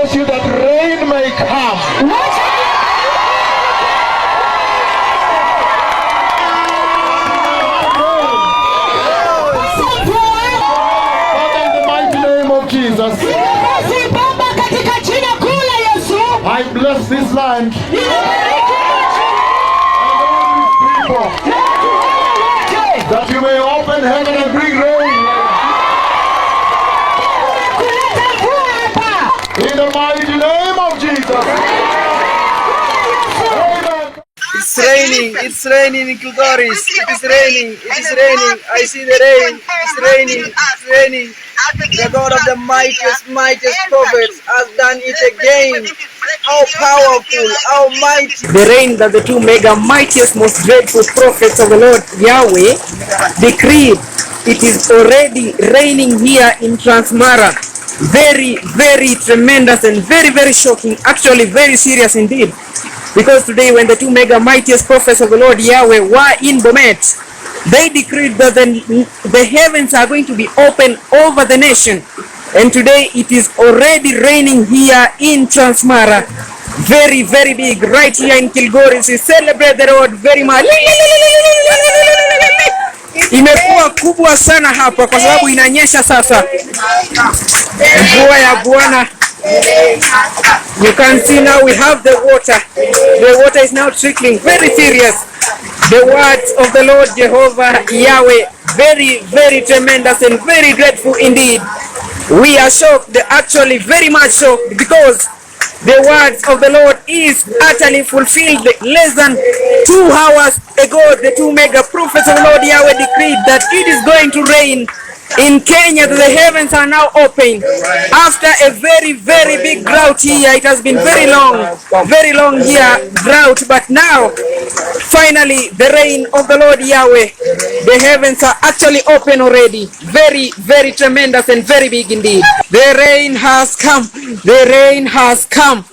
bless you that rain may come. Father, in the mighty name of Jesus, I bless this land and all these people, that you may open heaven and bring rain. In the mighty name of Jesus. Amen. It's raining in Kilgoris. It is raining. I see the rain. It's raining. The God of the mightiest prophets has done it again. How powerful, how mighty. The rain that the two mega mightiest, most dreadful prophets of the Lord Yahweh decreed. It is already raining here in Transmara. Very, very tremendous and very, very shocking. Actually, very serious indeed. Because today, when the two mega mightiest prophets of the Lord Yahweh were in Bomet, they decreed that the heavens are going to be open over the nation. And today, it is already raining here in Transmara. Very, very big. Right here in Kilgoris, we celebrate the Lord very much. Imekuwa kubwa sana hapa kwa sababu inanyesha sasa. Mvua ya Bwana. You can see now we have the water. The water is now trickling. Very serious. The words of the Lord Jehovah Yahweh. Very, very tremendous and very grateful indeed. We are shocked, actually very much shocked, because the words of the Lord is utterly fulfilled. Less than 2 hours ago, the two mega prophets of the Lord Yahweh decreed that it is going to rain in Kenya. The heavens are now open. After a very, very big drought here, it has been very long here drought, but now, finally, the rain of the Lord Yahweh, the heavens are actually open already. Very, very tremendous and very big indeed. The rain has come. The rain has come.